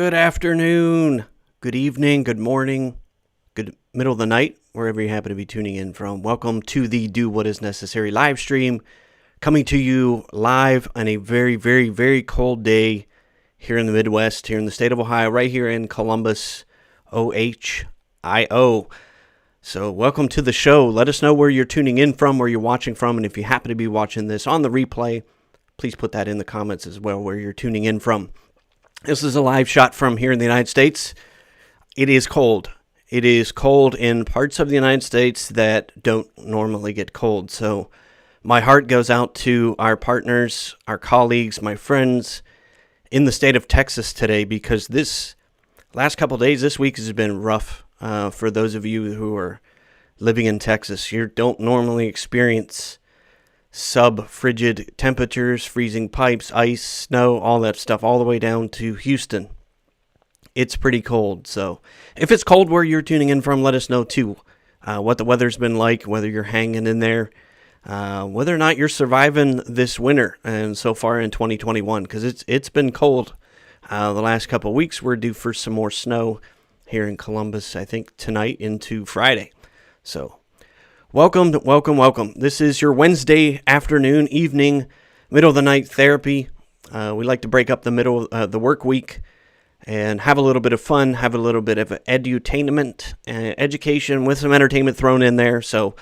Good afternoon, good evening, good morning, good middle of the night, wherever you happen to be tuning in from. Welcome to the Do What Is Necessary live stream, coming to you live on a very, very, very cold day here in the Midwest, here in the state of Ohio, right here in Columbus, Ohio. So welcome to the show. Let us know where you're tuning in from, where you're watching from, and if you happen to be watching this on the replay, please put that in the comments as well, where you're tuning in from. This is a live shot from here in the United States. It is cold. It is cold in parts of the United States that don't normally get cold. So my heart goes out to our partners, our colleagues, my friends in the state of Texas today, because this last couple of days, this week has been rough for those of you who are living in Texas. You don't normally experience sub-frigid temperatures, freezing pipes, ice, snow, all that stuff, all the way down to Houston. It's pretty cold. So if it's cold where you're tuning in from, let us know too what the weather's been like, whether you're hanging in there, whether or not you're surviving this winter and so far in 2021, because it's been cold the last couple of weeks. We're due for some more snow here in Columbus, I think tonight into Friday. So welcome. This is your Wednesday afternoon, evening, middle of the night therapy. We like to break up the middle of the work week and have a little bit of fun, have a little bit of edutainment, education with some entertainment thrown in there. So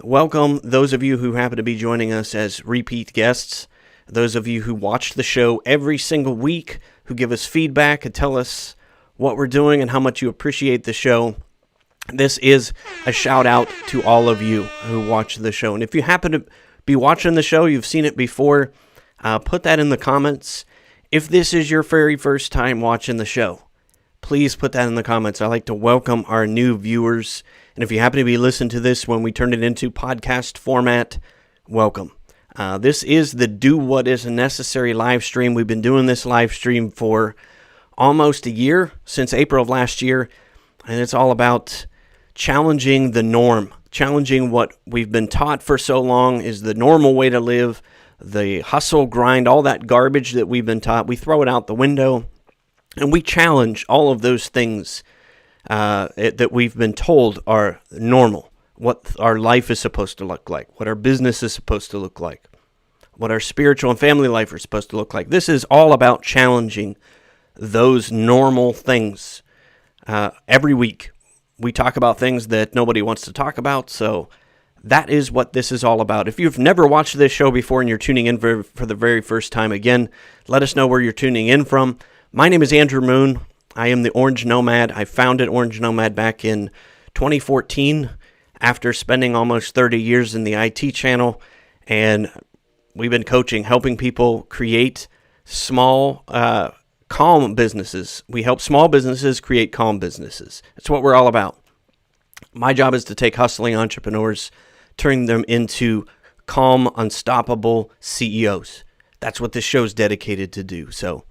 welcome those of you who happen to be joining us as repeat guests, those of you who watch the show every single week, who give us feedback and tell us what we're doing and how much you appreciate the show. This is a shout out to all of you who watch the show. And if you happen to be watching the show, you've seen it before, put that in the comments. If this is your very first time watching the show, please put that in the comments. I like to welcome our new viewers. And if you happen to be listening to this when we turn it into podcast format, welcome. This is the Do What Is Necessary live stream. We've been doing this live stream for almost a year, since April of last year. And it's all about challenging the norm, challenging what we've been taught for so long is the normal way to live, the hustle, grind, all that garbage that we've been taught. We throw it out the window, and we challenge all of those things that we've been told are normal, what our life is supposed to look like, what our business is supposed to look like, what our spiritual and family life are supposed to look like. This is all about challenging those normal things. Every week, we talk about things that nobody wants to talk about, so that is what this is all about. If you've never watched this show before and you're tuning in for the very first time, again, let us know where you're tuning in from. My name is Andrew Moon. I am the Orange Nomad. I founded Orange Nomad back in 2014 after spending almost 30 years in the IT channel, and we've been coaching, helping people create small calm businesses. We help small businesses create calm businesses. That's what we're all about. My job is to take hustling entrepreneurs, turning them into calm, unstoppable CEOs. That's what this show is dedicated to do. So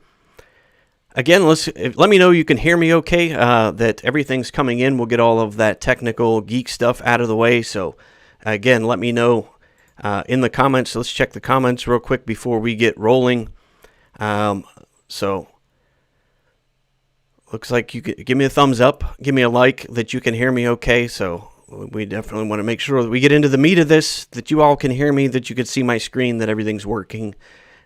again, let me know you can hear me okay, that everything's coming in. We'll get all of that technical geek stuff out of the way. So again, let me know in the comments. Let's check the comments real quick before we get rolling. Looks like you could give me a thumbs up, give me a like that you can hear me okay. So we definitely want to make sure that we get into the meat of this, that you all can hear me, that you can see my screen, that everything's working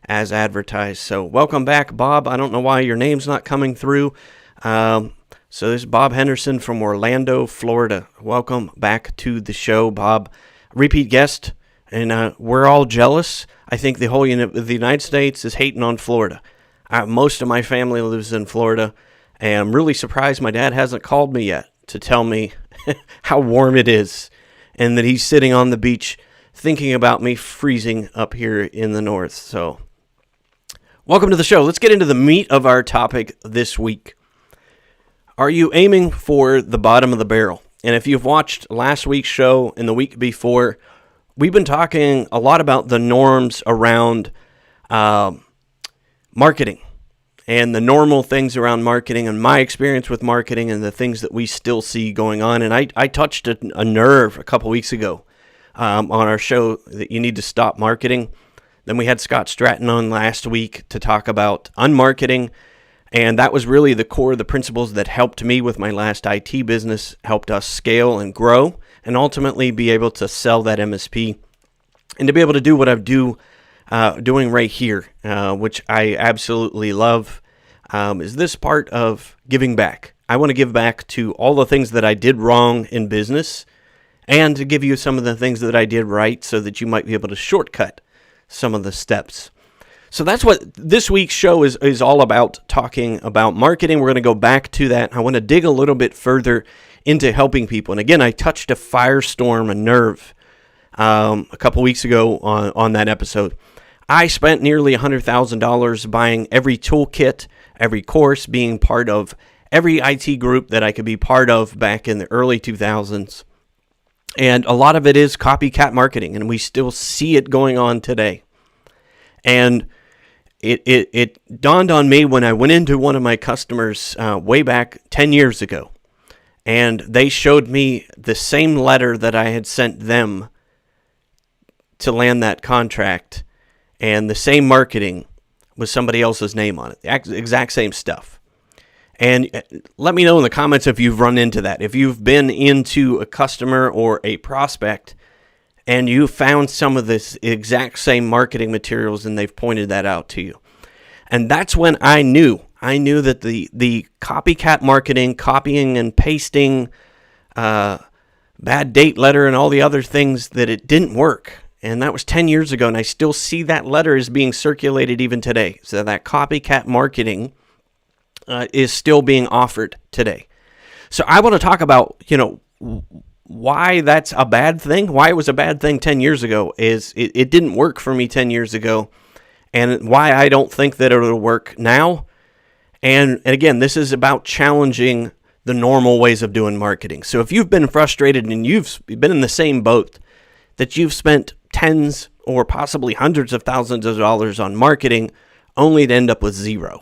as advertised. So welcome back, Bob. I don't know why your name's not coming through. So this is Bob Henderson from Orlando, Florida. Welcome back to the show, Bob. Repeat guest, and we're all jealous. I think the whole the United States is hating on Florida. Most of my family lives in Florida. And I'm really surprised my dad hasn't called me yet to tell me how warm it is and that he's sitting on the beach thinking about me freezing up here in the north. So welcome to the show. Let's get into the meat of our topic this week. Are you aiming for the bottom of the barrel? And if you've watched last week's show and the week before, we've been talking a lot about the norms around marketing. And the normal things around marketing and my experience with marketing and the things that we still see going on. And I touched a nerve a couple weeks ago on our show that you need to stop marketing. Then we had Scott Stratton on last week to talk about unmarketing And that was really the core of the principles that helped me with my last IT business, helped us scale and grow, and ultimately be able to sell that MSP and to be able to do what I'm doing right here, which I absolutely love, is this part of giving back. I want to give back to all the things that I did wrong in business and to give you some of the things that I did right so that you might be able to shortcut some of the steps. So that's what this week's show is all about, talking about marketing. We're going to go back to that. I want to dig a little bit further into helping people. And again, I touched a firestorm, a nerve, a couple weeks ago on that episode. I spent nearly $100,000 buying every toolkit, every course, being part of every IT group that I could be part of back in the early 2000s. And a lot of it is copycat marketing, and we still see it going on today. And it dawned on me when I went into one of my customers way back 10 years ago, and they showed me the same letter that I had sent them to land that contract, and the same marketing with somebody else's name on it, the exact same stuff. And let me know in the comments if you've run into that, if you've been into a customer or a prospect and you found some of this exact same marketing materials and they've pointed that out to you. And that's when I knew that the copycat marketing, copying and pasting, bad date letter and all the other things, that it didn't work. And that was 10 years ago, and I still see that letter is being circulated even today. So that copycat marketing is still being offered today. So I want to talk about, why that's a bad thing, why it was a bad thing 10 years ago, is it didn't work for me 10 years ago, and why I don't think that it'll work now. And again, this is about challenging the normal ways of doing marketing. So if you've been frustrated and you've been in the same boat, that you've spent tens or possibly hundreds of thousands of dollars on marketing only to end up with zero.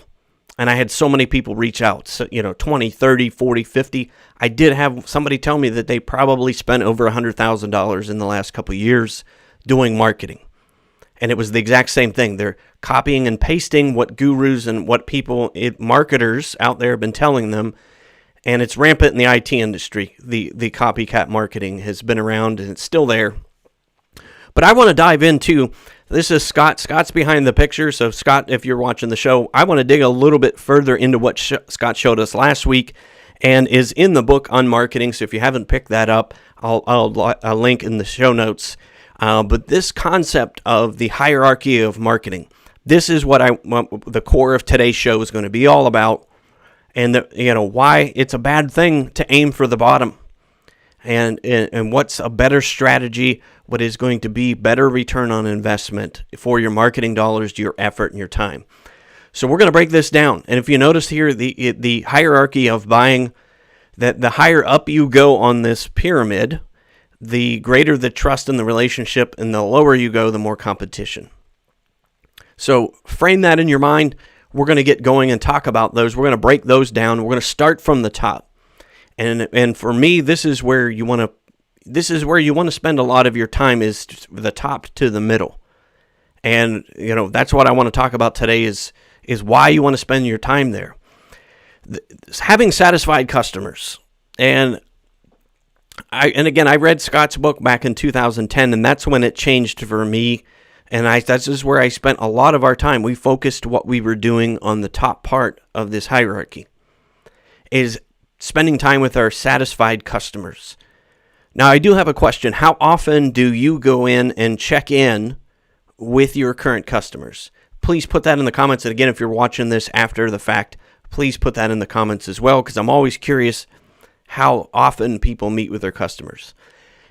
And I had so many people reach out, so, 20, 30, 40, 50. I did have somebody tell me that they probably spent over $100,000 in the last couple of years doing marketing. And it was the exact same thing. They're copying and pasting what gurus and what marketers out there have been telling them. And it's rampant in the IT industry. The copycat marketing has been around and it's still there. But I want to dive into, this is Scott. Scott's behind the picture. So Scott, if you're watching the show, I want to dig a little bit further into what Scott showed us last week and is in the book on marketing. So if you haven't picked that up, I'll link in the show notes. But this concept of the hierarchy of marketing, this is what the core of today's show is going to be all about. And why it's a bad thing to aim for the bottom. And what's a better strategy, what is going to be better return on investment for your marketing dollars, your effort, and your time. So we're going to break this down. And if you notice here, the hierarchy of buying, that the higher up you go on this pyramid, the greater the trust in the relationship, and the lower you go, the more competition. So frame that in your mind. We're going to get going and talk about those. We're going to break those down. We're going to start from the top. And for me, this is where you want to spend a lot of your time, is the top to the middle. And that's what I want to talk about today is why you want to spend your time there. Having satisfied customers. And I read Scott's book back in 2010, and that's when it changed for me. And that's just where I spent a lot of our time. We focused what we were doing on the top part of this hierarchy, is spending time with our satisfied customers. Now, I do have a question. How often do you go in and check in with your current customers? Please put that in the comments. And again, if you're watching this after the fact, please put that in the comments as well, because I'm always curious how often people meet with their customers.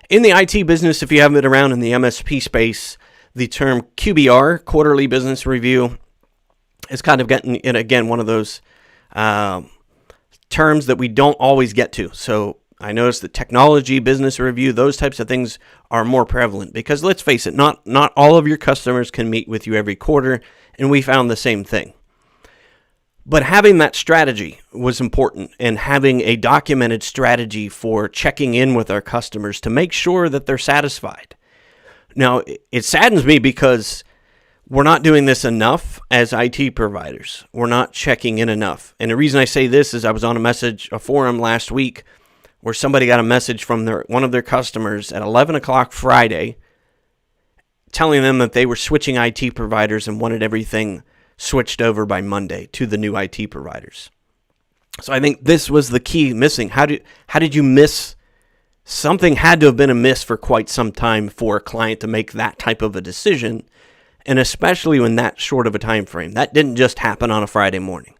In the IT business, if you haven't been around in the MSP space, the term QBR, Quarterly Business Review, is kind of getting, again, one of those terms that we don't always get to. So I noticed that technology, business review, those types of things are more prevalent, because let's face it, not all of your customers can meet with you every quarter, and we found the same thing. But having that strategy was important, and having a documented strategy for checking in with our customers to make sure that they're satisfied. Now, it saddens me because we're not doing this enough as IT providers. We're not checking in enough. And the reason I say this is I was on a forum last week where somebody got a message from one of their customers at 11 o'clock Friday telling them that they were switching IT providers and wanted everything switched over by Monday to the new IT providers. So I think this was the key missing. How did you miss? Something had to have been amiss for quite some time for a client to make that type of a decision, and especially in that short of a time frame. That didn't just happen on a Friday morning.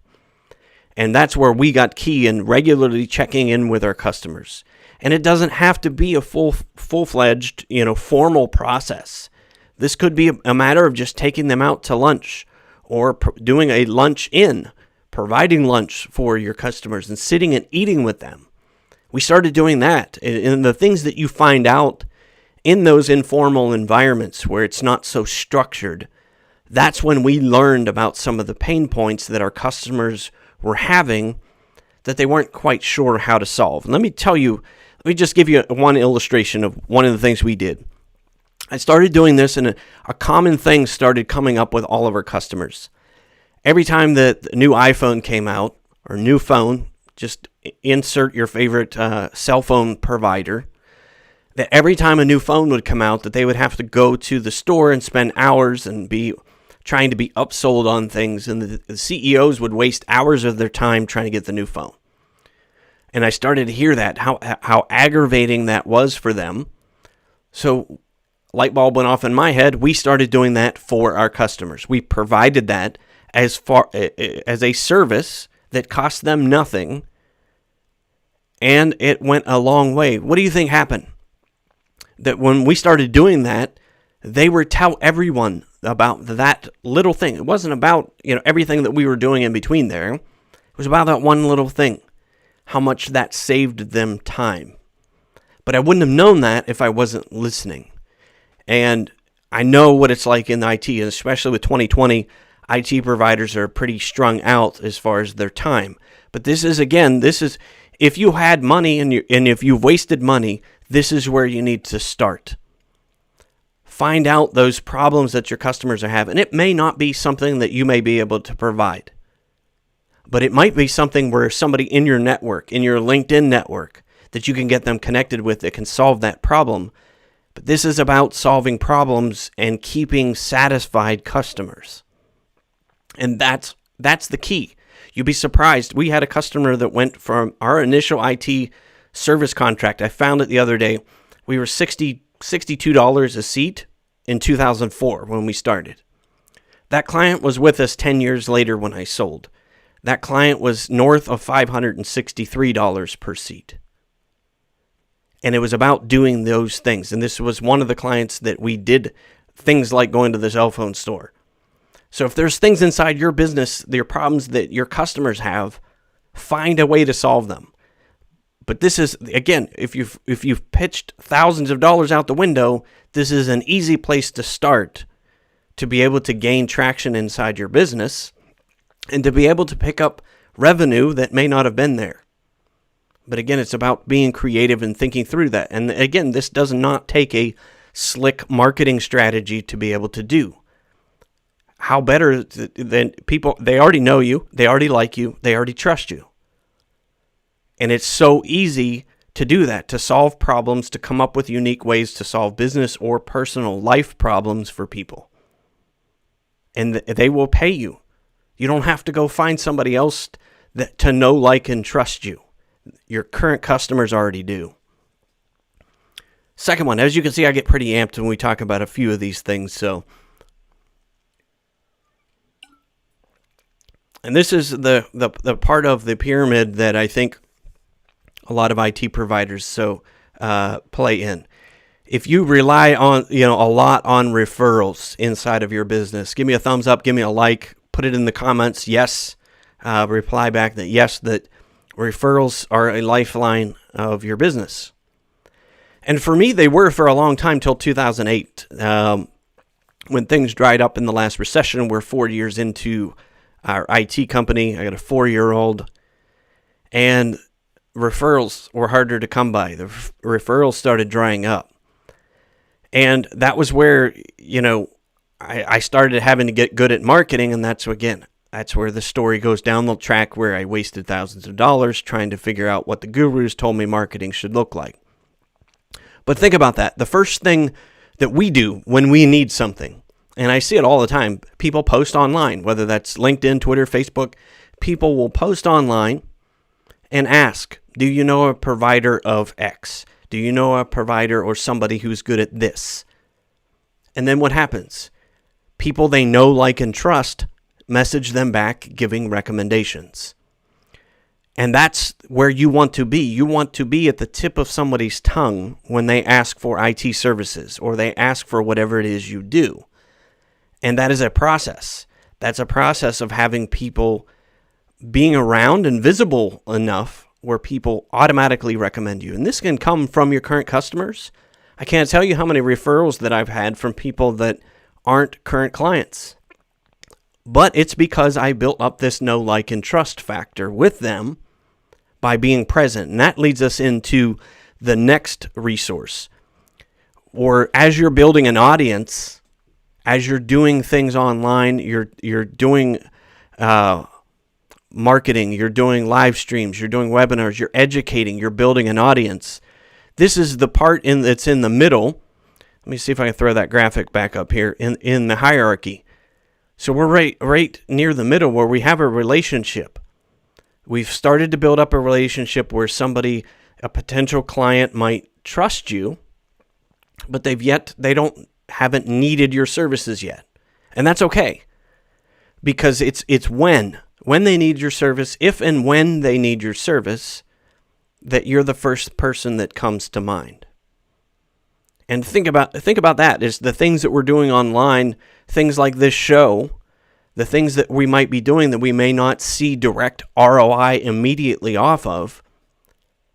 And that's where we got key in regularly checking in with our customers. And it doesn't have to be a full-fledged, formal process. This could be a matter of just taking them out to lunch or doing a lunch in, providing lunch for your customers and sitting and eating with them. We started doing that. And the things that you find out in those informal environments where it's not so structured, that's when we learned about some of the pain points that our customers were having that they weren't quite sure how to solve. And let me just give you one illustration of one of the things we did. I started doing this, and a common thing started coming up with all of our customers. Every time that the new iPhone came out, or new phone, just insert your favorite cell phone provider, that every time a new phone would come out, that they would have to go to the store and spend hours and be trying to be upsold on things, and the CEOs would waste hours of their time trying to get the new phone. And I started to hear that, how aggravating that was for them. So light bulb went off in my head. We started doing that for our customers. We provided that as a service that cost them nothing, and it went a long way. What do you think happened? That when we started doing that, they would tell everyone about that little thing. It wasn't about everything that we were doing in between there. It was about that one little thing, how much that saved them time. But I wouldn't have known that if I wasn't listening. And I know what it's like in IT, and especially with 2020, IT providers are pretty strung out as far as their time. But this is if you had money and if you've wasted money, this is where you need to start. Find out those problems that your customers are having. And it may not be something that you may be able to provide, but it might be something where somebody in your network, in your LinkedIn network, that you can get them connected with that can solve that problem. But this is about solving problems and keeping satisfied customers. And that's the key. You'd be surprised. We had a customer that went from our initial IT service contract. I found it the other day. We were $62 a seat in 2004 when we started. That client was with us 10 years later when I sold. That client was north of $563 per seat. And it was about doing those things. And this was one of the clients that we did things like going to the cell phone store. So if there's things inside your business, there are problems that your customers have, find a way to solve them. But this is, again, if you've pitched thousands of dollars out the window, this is an easy place to start to be able to gain traction inside your business and to be able to pick up revenue that may not have been there. But again, it's about being creative and thinking through that. And again, this does not take a slick marketing strategy to be able to do. How better than people, they already know you, they already like you, they already trust you. And it's so easy to do that, to solve problems, to come up with unique ways to solve business or personal life problems for people. And they will pay you. You don't have to go find somebody else to know, like, and trust you. Your current customers already do. Second one, as you can see, I get pretty amped when we talk about a few of these things. And this is the part of the pyramid that I think a lot of IT providers play in. If you rely on a lot on referrals inside of your business, give me a thumbs up, give me a like, put it in the comments. Yes, reply back that yes, that referrals are a lifeline of your business. And for me, they were for a long time till 2008, when things dried up in the last recession. We're 4 years into our IT company. I got a 4-year-old, and referrals were harder to come by. The referrals started drying up. And that was where, I started having to get good at marketing, and that's where the story goes down the track where I wasted thousands of dollars trying to figure out what the gurus told me marketing should look like. But think about that. The first thing that we do when we need something, and I see it all the time, people post online, whether that's LinkedIn, Twitter, Facebook, people will post online and ask, do you know a provider of X? Do you know a provider or somebody who's good at this? And then what happens? People they know, like, and trust message them back giving recommendations. And that's where you want to be. You want to be at the tip of somebody's tongue when they ask for IT services or they ask for whatever it is you do. And that is a process. That's a process of having people being around and visible enough where people automatically recommend you. And this can come from your current customers. I can't tell you how many referrals that I've had from people that aren't current clients. But it's because I built up this know, like, and trust factor with them by being present. And that leads us into the next resource. Or as you're building an audience, as you're doing things online, you're doing marketing, you're doing live streams, you're doing webinars, you're educating, you're building an audience. This is the part that's in the middle. Let me see if I can throw that graphic back up here in the hierarchy. So we're right near the middle where we have a relationship. We've started to build up a relationship where a potential client might trust you, but they haven't needed your services yet. And that's okay. Because it's when they need your service, if and when they need your service, that you're the first person that comes to mind. And think about that, is the things that we're doing online, things like this show, the things that we might be doing that we may not see direct ROI immediately off of.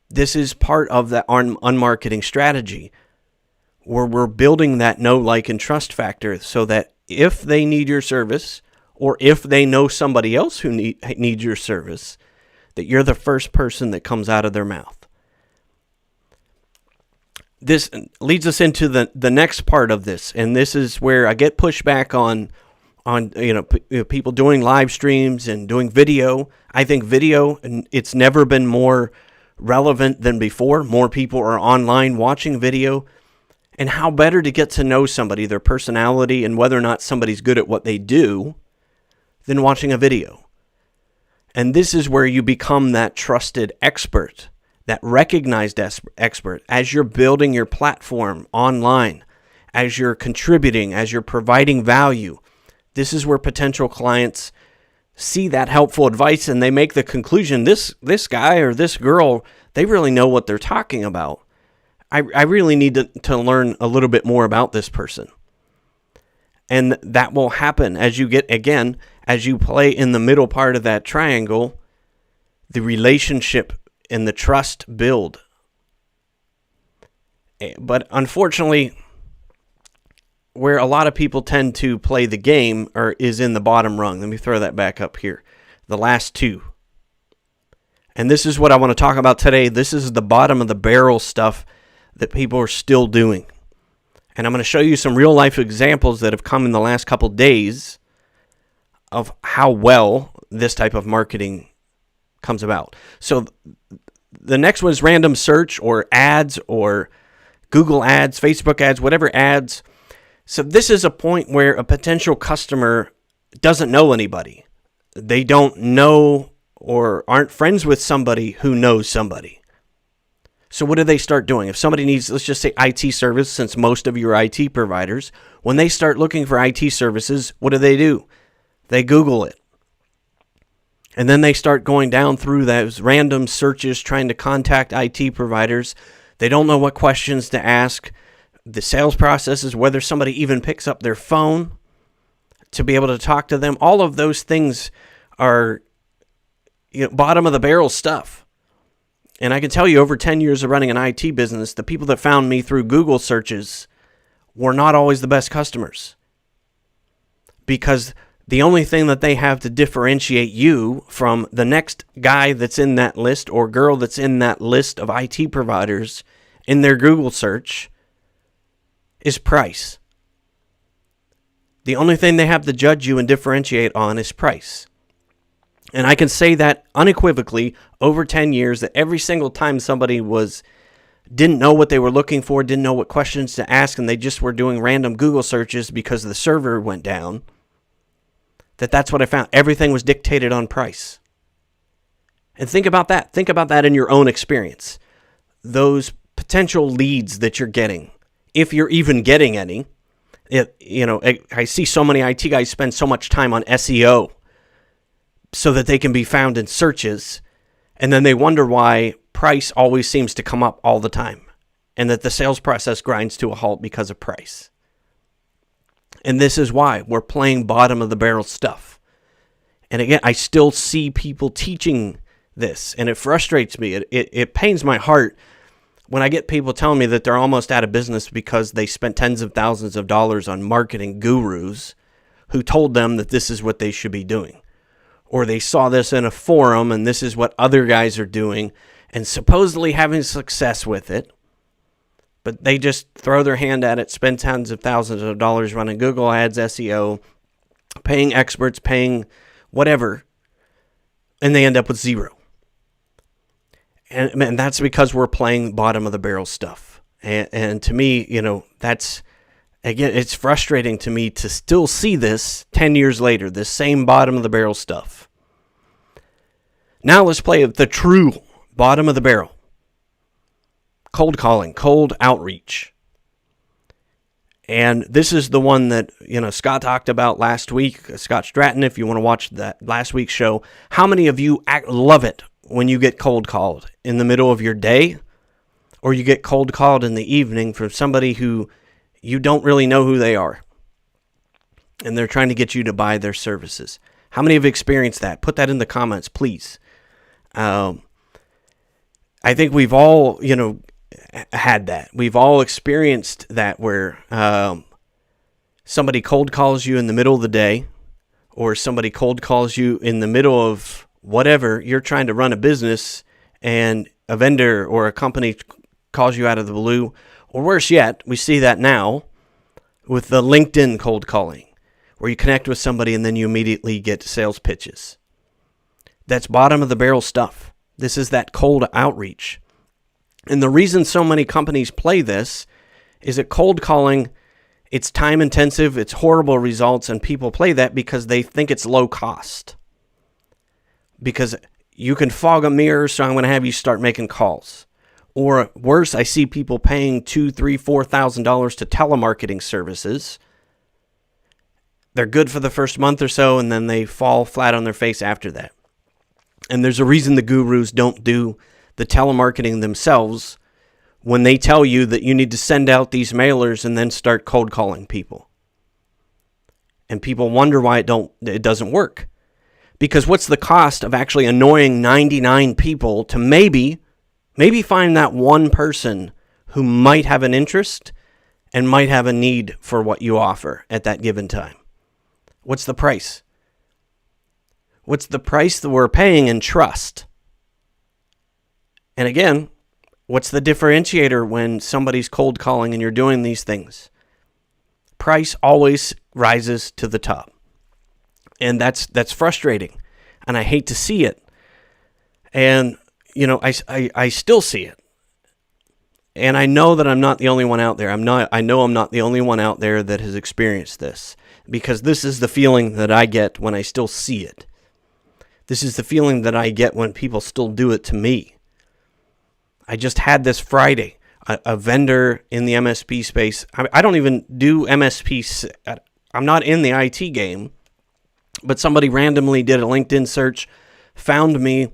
This is part of that unmarketing strategy where we're building that know, like, and trust factor so that if they need your service or if they know somebody else who needs your service, that you're the first person that comes out of their mouth. This leads us into the next part of this, and this is where I get pushback on people doing live streams and doing video. I think video, it's never been more relevant than before. More people are online watching video, and how better to get to know somebody, their personality, and whether or not somebody's good at what they do than watching a video. And this is where you become that trusted expert, that recognized expert as you're building your platform online, as you're contributing, as you're providing value. This is where potential clients see that helpful advice and they make the conclusion, this guy or this girl, they really know what they're talking about. I really need to learn a little bit more about this person. And that will happen as you play in the middle part of that triangle, the relationship and the trust build. But unfortunately, where a lot of people tend to play the game is in the bottom rung. Let me throw that back up here. The last two. And this is what I want to talk about today. This is the bottom of the barrel stuff that people are still doing. And I'm going to show you some real life examples that have come in the last couple days of how well this type of marketing comes about. So the next one is random search or ads or Google ads, Facebook ads, whatever ads. So this is a point where a potential customer doesn't know anybody. They don't know or aren't friends with somebody who knows somebody. So what do they start doing? If somebody needs, let's just say IT service, since most of you are IT providers, when they start looking for IT services, what do? They Google it. And then they start going down through those random searches trying to contact IT providers. They don't know what questions to ask. The sales process is whether somebody even picks up their phone to be able to talk to them. All of those things are bottom of the barrel stuff. And I can tell you, over 10 years of running an IT business, the people that found me through Google searches were not always the best customers. Because the only thing that they have to differentiate you from the next guy that's in that list or girl that's in that list of IT providers in their Google search is price. The only thing they have to judge you and differentiate on is price. And I can say that unequivocally over 10 years, that every single time somebody didn't know what they were looking for, didn't know what questions to ask, and they just were doing random Google searches because the server went down, that's what I found. Everything was dictated on price. And think about that. Think about that in your own experience. Those potential leads that you're getting, if you're even getting any. I see so many IT guys spend so much time on SEO so that they can be found in searches, and then they wonder why price always seems to come up all the time, and that the sales process grinds to a halt because of price. And this is why we're playing bottom of the barrel stuff. And again, I still see people teaching this, and it frustrates me. It pains my heart when I get people telling me that they're almost out of business because they spent tens of thousands of dollars on marketing gurus who told them that this is what they should be doing. Or they saw this in a forum and this is what other guys are doing and supposedly having success with it. But they just throw their hand at it, spend tens of thousands of dollars running Google Ads, SEO, paying experts, paying whatever, and they end up with zero. And that's because we're playing bottom of the barrel stuff. And to me, that's, again, it's frustrating to me to still see this 10 years later, this same bottom of the barrel stuff. Now let's play the true bottom of the barrel. Cold calling, cold outreach. And this is the one that, Scott talked about last week. Scott Stratton, if you want to watch that last week's show. How many of you love it when you get cold called in the middle of your day, or you get cold called in the evening from somebody who you don't really know who they are, and they're trying to get you to buy their services? How many have experienced that? Put that in the comments, please. I think we've all, had that. We've all experienced that where somebody cold calls you in the middle of the day, or somebody cold calls you in the middle of whatever, you're trying to run a business, and a vendor or a company calls you out of the blue. Or worse yet, we see that now with the LinkedIn cold calling, where you connect with somebody and then you immediately get sales pitches. That's bottom of the barrel stuff. This is that cold outreach. And the reason so many companies play this is that cold calling, it's time intensive, it's horrible results, and people play that because they think it's low cost. Because you can fog a mirror, so I'm going to have you start making calls. Or worse, I see people paying $2,000, $3,000, $4,000 to telemarketing services. They're good for the first month or so, and then they fall flat on their face after that. And there's a reason the gurus don't do the telemarketing themselves when they tell you that you need to send out these mailers and then start cold calling people. And people wonder why it doesn't work. Because what's the cost of actually annoying 99 people to maybe find that one person who might have an interest and might have a need for what you offer at that given time? What's the price? What's the price that we're paying in trust? And again, what's the differentiator when somebody's cold calling and you're doing these things? Price always rises to the top. And that's frustrating. And I hate to see it. And, I still see it. And I know that I'm not the only one out there. I know I'm not the only one out there that has experienced this. Because this is the feeling that I get when I still see it. This is the feeling that I get when people still do it to me. I just had this Friday, a vendor in the MSP space. I don't even do MSPs. I'm not in the IT game. But somebody randomly did a LinkedIn search, found me,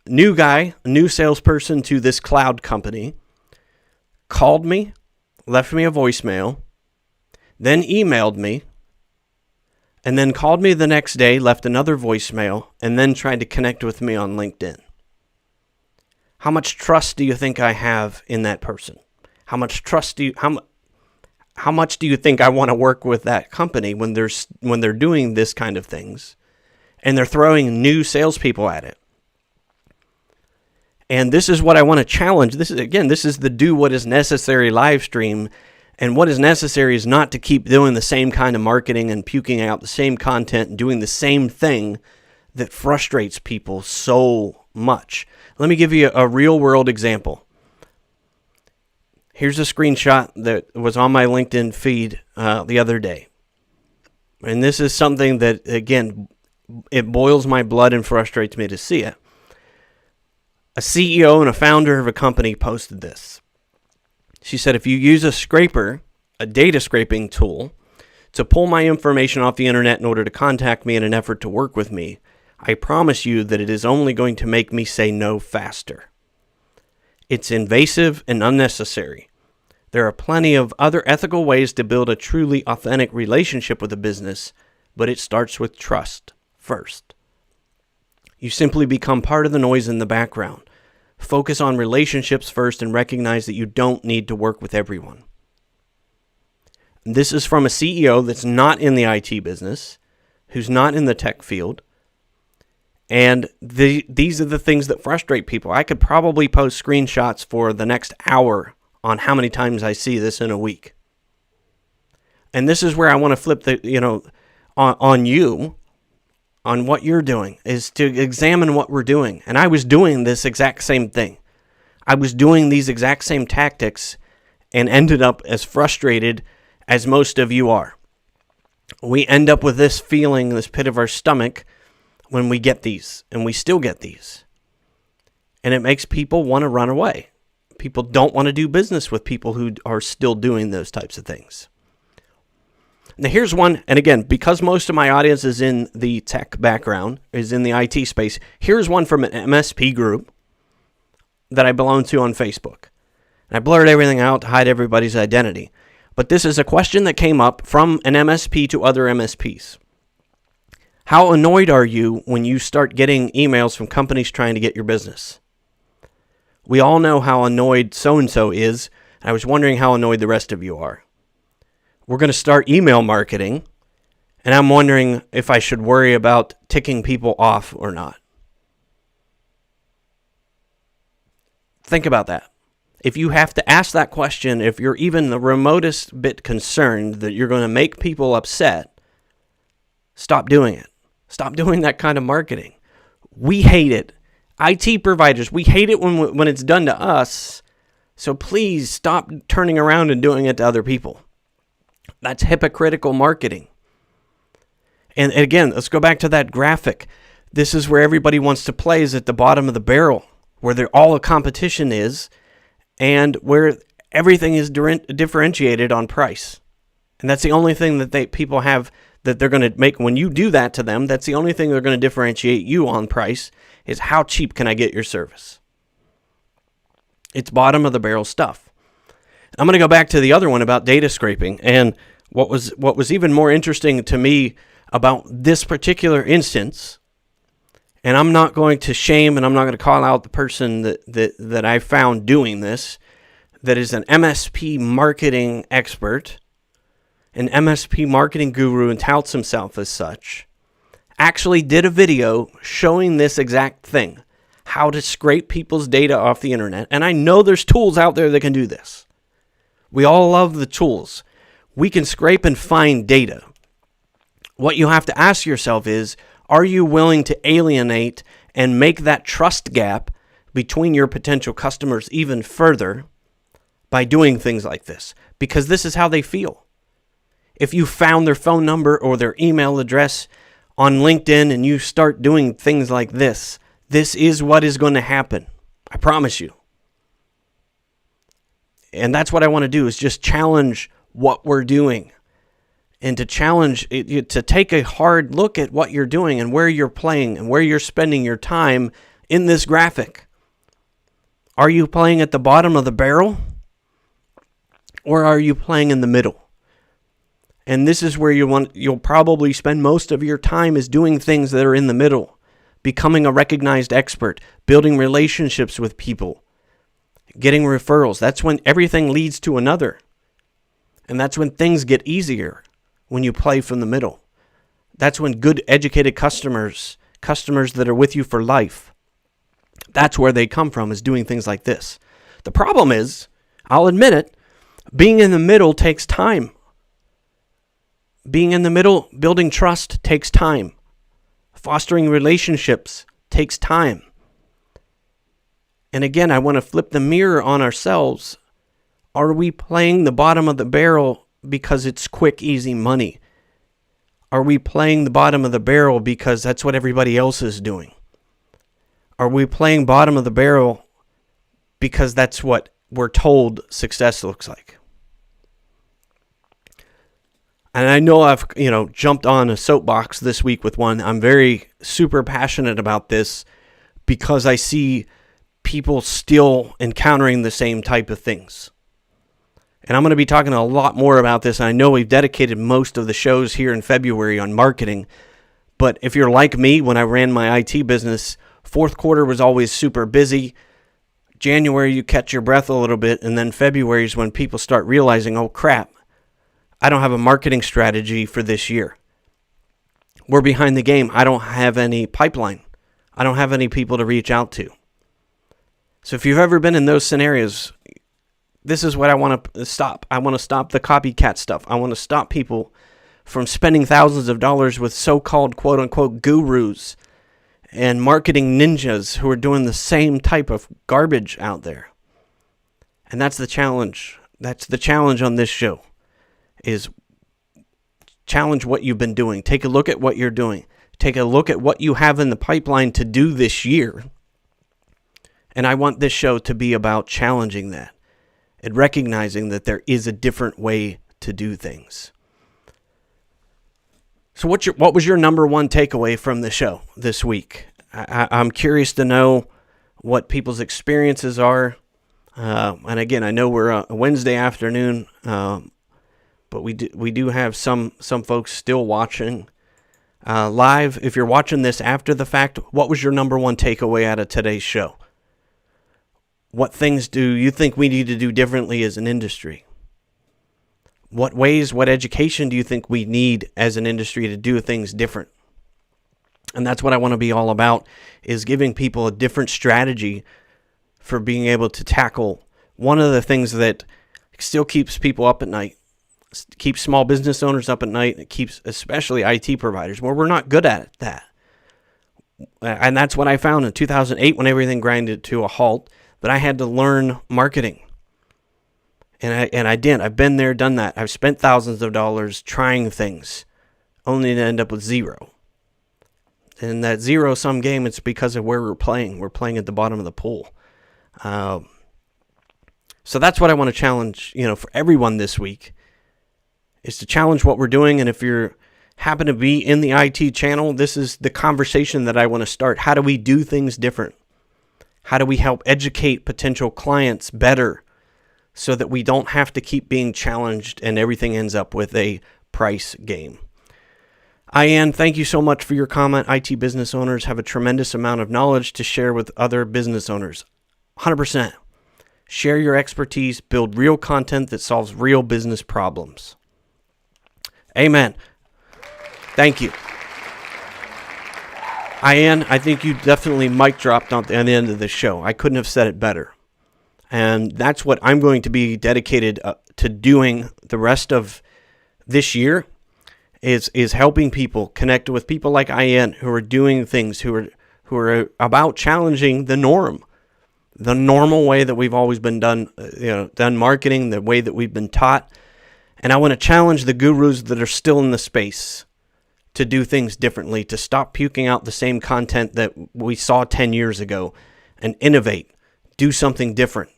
new guy, new salesperson to this cloud company, called me, left me a voicemail, then emailed me, and then called me the next day, left another voicemail, and then tried to connect with me on LinkedIn. How much trust do you think I have in that person? How much do you think I want to work with that company when they're doing this kind of things, and they're throwing new salespeople at it? And this is what I want to challenge. This is the Do What Is Necessary live stream. And what is necessary is not to keep doing the same kind of marketing and puking out the same content and doing the same thing that frustrates people so much. Let me give you a real world example. Here's a screenshot that was on my LinkedIn feed the other day. And this is something that, again, it boils my blood and frustrates me to see it. A CEO and a founder of a company posted this. She said, if you use a scraper, a data scraping tool, to pull my information off the internet in order to contact me in an effort to work with me, I promise you that it is only going to make me say no faster. It's invasive and unnecessary. There are plenty of other ethical ways to build a truly authentic relationship with a business, but it starts with trust first. You simply become part of the noise in the background. Focus on relationships first and recognize that you don't need to work with everyone. This is from a CEO that's not in the IT business, who's not in the tech field. And these are the things that frustrate people. I could probably post screenshots for the next hour on how many times I see this in a week. And this is where I want to flip on you, on what you're doing, is to examine what we're doing. And I was doing this exact same thing. I was doing these exact same tactics and ended up as frustrated as most of you are. We end up with this feeling, this pit of our stomach, when we get these, and we still get these. And it makes people want to run away. People don't want to do business with people who are still doing those types of things. Now here's one, and again, because most of my audience is in the tech background, is in the IT space, here's one from an MSP group that I belong to on Facebook. And I blurred everything out to hide everybody's identity. But this is a question that came up from an MSP to other MSPs. How annoyed are you when you start getting emails from companies trying to get your business? We all know how annoyed so-and-so is. I was wondering how annoyed the rest of you are. We're going to start email marketing, and I'm wondering if I should worry about ticking people off or not. Think about that. If you have to ask that question, if you're even the remotest bit concerned that you're going to make people upset, stop doing it. Stop doing that kind of marketing. We hate it. IT providers, we hate it when it's done to us. So please stop turning around and doing it to other people. That's hypocritical marketing. And again, let's go back to that graphic. This is where everybody wants to play, is at the bottom of the barrel, where all the competition is, and where everything is differentiated on price. And that's the only thing that people have that they're going to make. When you do that to them, that's the only thing they're going to differentiate you on price, is how cheap can I get your service? It's bottom of the barrel stuff. I'm going to go back to the other one about data scraping. And what was even more interesting to me about this particular instance, and I'm not going to shame and I'm not going to call out the person that I found doing this, that is an MSP marketing expert, an MSP marketing guru, and touts himself as such, actually did a video showing this exact thing, how to scrape people's data off the internet. And I know there's tools out there that can do this. We all love the tools. We can scrape and find data. What you have to ask yourself is, are you willing to alienate and make that trust gap between your potential customers even further by doing things like this? Because this is how they feel. If you found their phone number or their email address on LinkedIn and you start doing things like this, this is what is going to happen. I promise you. And that's what I want to do, is just challenge what we're doing, and to challenge it, to take a hard look at what you're doing and where you're playing and where you're spending your time in this graphic. Are you playing at the bottom of the barrel, or are you playing in the middle? And this is where you'll probably spend most of your time, is doing things that are in the middle, becoming a recognized expert, building relationships with people, getting referrals. That's when everything leads to another. And that's when things get easier, when you play from the middle. That's when good educated customers that are with you for life, that's where they come from, is doing things like this. The problem is, I'll admit it, Being in the middle takes time. Being in the middle, building trust takes time. Fostering relationships takes time. And again, I want to flip the mirror on ourselves. Are we playing the bottom of the barrel because it's quick, easy money? Are we playing the bottom of the barrel because that's what everybody else is doing? Are we playing bottom of the barrel because that's what we're told success looks like? And I know I've, jumped on a soapbox this week with one. I'm very super passionate about this because I see people still encountering the same type of things. And I'm going to be talking a lot more about this. I know we've dedicated most of the shows here in February on marketing. But if you're like me, when I ran my IT business, fourth quarter was always super busy. January, you catch your breath a little bit. And then February is when people start realizing, oh, crap, I don't have a marketing strategy for this year. We're behind the game. I don't have any pipeline. I don't have any people to reach out to. So if you've ever been in those scenarios, this is what I want to stop. I want to stop the copycat stuff. I want to stop people from spending thousands of dollars with so-called quote-unquote gurus and marketing ninjas who are doing the same type of garbage out there. And that's the challenge. That's the challenge on this show, is challenge what you've been doing. Take a look at what you're doing. Take a look at what you have in the pipeline to do this year. And I want this show to be about challenging that and recognizing that there is a different way to do things. So what was your number one takeaway from the show this week? I'm curious to know what people's experiences are. And again, I know we're a Wednesday afternoon, but we do have some folks still watching live. If you're watching this after the fact, what was your number one takeaway out of today's show? What things do you think we need to do differently as an industry? What education do you think we need as an industry to do things different? And that's what I want to be all about, is giving people a different strategy for being able to tackle one of the things that still keeps people up at night, keeps small business owners up at night, it keeps especially IT providers, where we're not good at that. And that's what I found in 2008 when everything grinded to a halt, that I had to learn marketing. And I did. I've been there, done that. I've spent thousands of dollars trying things, only to end up with zero. And that zero-sum game, it's because of where we're playing. We're playing at the bottom of the pool. So that's what I want to challenge, for everyone this week, is to challenge what we're doing. And if you happen to be in the IT channel, this is the conversation that I want to start. How do we do things different? How do we help educate potential clients better so that we don't have to keep being challenged and everything ends up with a price game? Ian, thank you so much for your comment. IT business owners have a tremendous amount of knowledge to share with other business owners. 100%. Share your expertise, build real content that solves real business problems. Amen. Thank you. Ian, I think you definitely mic dropped on the end of the show. I couldn't have said it better. And that's what I'm going to be dedicated to doing the rest of this year, is helping people connect with people like Ian, who are doing things, who are about challenging the normal way that we've always been done marketing, the way that we've been taught. And I want to challenge the gurus that are still in the space to do things differently, to stop puking out the same content that we saw 10 years ago, and innovate, do something different.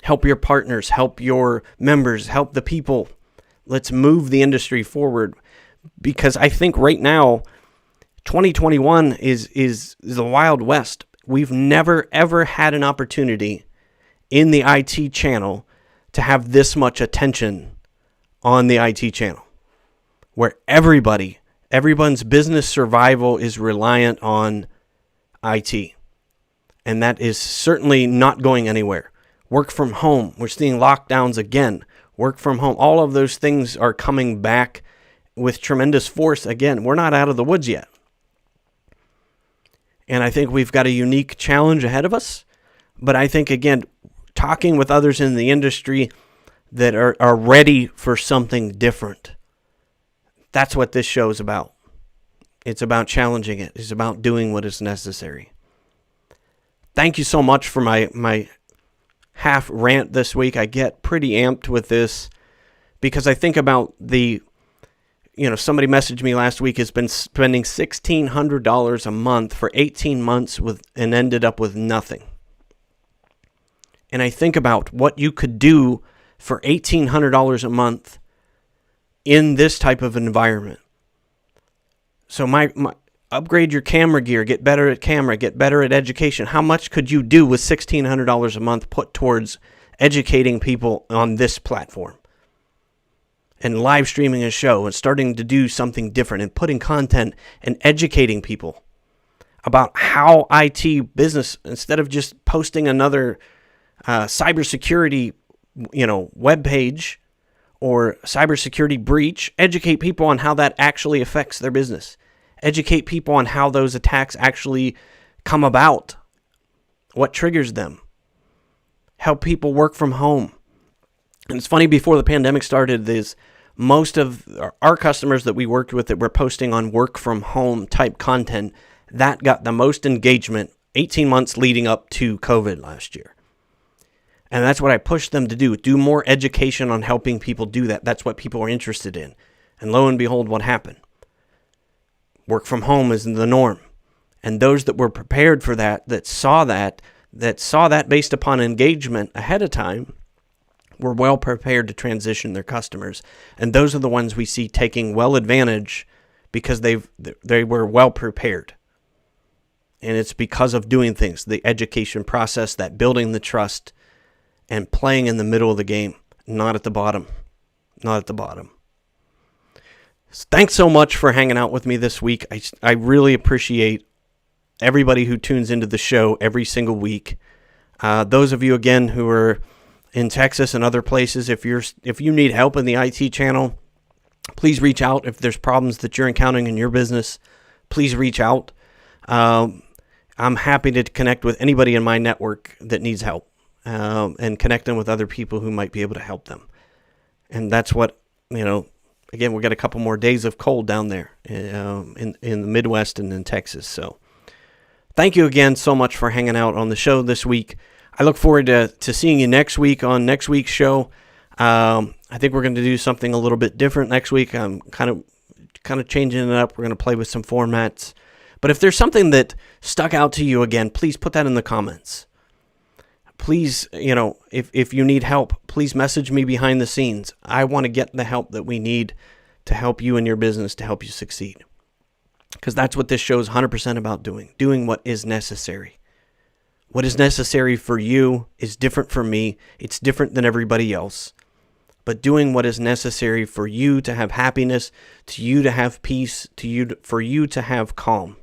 Help your partners, help your members, help the people. Let's move the industry forward, because I think right now, 2021 is the Wild West. We've never, ever had an opportunity in the IT channel to have this much attention on the IT channel, where everyone's business survival is reliant on IT. And that is certainly not going anywhere. Work from home. We're seeing lockdowns again. Work from home. All of those things are coming back with tremendous force. Again, we're not out of the woods yet. And I think we've got a unique challenge ahead of us. But I think, again, talking with others in the industry, that are ready for something different. That's what this show is about. It's about challenging it. It's about doing what is necessary. Thank you so much for my half rant this week. I get pretty amped with this because I think about somebody messaged me last week, has been spending $1,600 a month for 18 months and ended up with nothing. And I think about what you could do for $1,800 a month in this type of environment. So my upgrade your camera gear, get better at camera, get better at education. How much could you do with $1,600 a month put towards educating people on this platform? And live streaming a show and starting to do something different and putting content and educating people about how IT business, instead of just posting another cybersecurity, web page or cybersecurity breach, educate people on how that actually affects their business. Educate people on how those attacks actually come about, what triggers them. Help people work from home. And it's funny, before the pandemic started, most of our customers that we worked with that were posting on work from home type content, that got the most engagement 18 months leading up to COVID last year. And that's what I pushed them to do more education on helping people do that. That's what people are interested in. And lo and behold, what happened? Work from home is the norm. And those that were prepared for that saw that based upon engagement ahead of time, were well prepared to transition their customers. And those are the ones we see taking well advantage because they were well prepared. And it's because of doing things, the education process, that building the trust, and playing in the middle of the game, not at the bottom. Not at the bottom. So thanks so much for hanging out with me this week. I really appreciate everybody who tunes into the show every single week. Those of you, again, who are in Texas and other places, if you need help in the IT channel, please reach out. If there's problems that you're encountering in your business, please reach out. I'm happy to connect with anybody in my network that needs help. And connect them with other people who might be able to help them. And that's what, again, we got a couple more days of cold down there in the Midwest and in Texas. So thank you again so much for hanging out on the show this week. I look forward to seeing you next week on next week's show. I think we're going to do something a little bit different next week. I'm kind of changing it up. We're going to play with some formats. But if there's something that stuck out to you, again, please put that in the comments. Please, if you need help, please message me behind the scenes. I want to get the help that we need to help you in your business, to help you succeed. Because that's what this show is 100% about doing what is necessary. What is necessary for you is different for me. It's different than everybody else. But doing what is necessary for you to have happiness, to you to have peace, for you to have calm.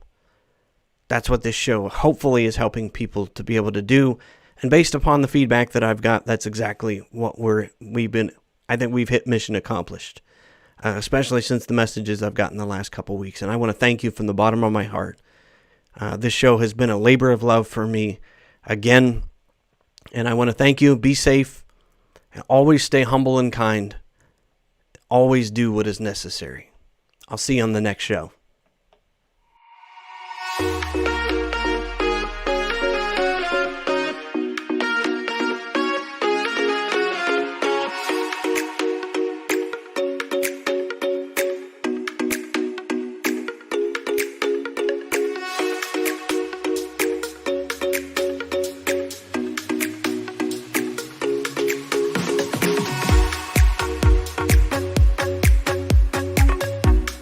That's what this show hopefully is helping people to be able to do. And based upon the feedback that I've got, that's exactly what I think we've hit mission accomplished, especially since the messages I've gotten the last couple weeks. And I want to thank you from the bottom of my heart. This show has been a labor of love for me again. And I want to thank you. Be safe. And always stay humble and kind. Always do what is necessary. I'll see you on the next show.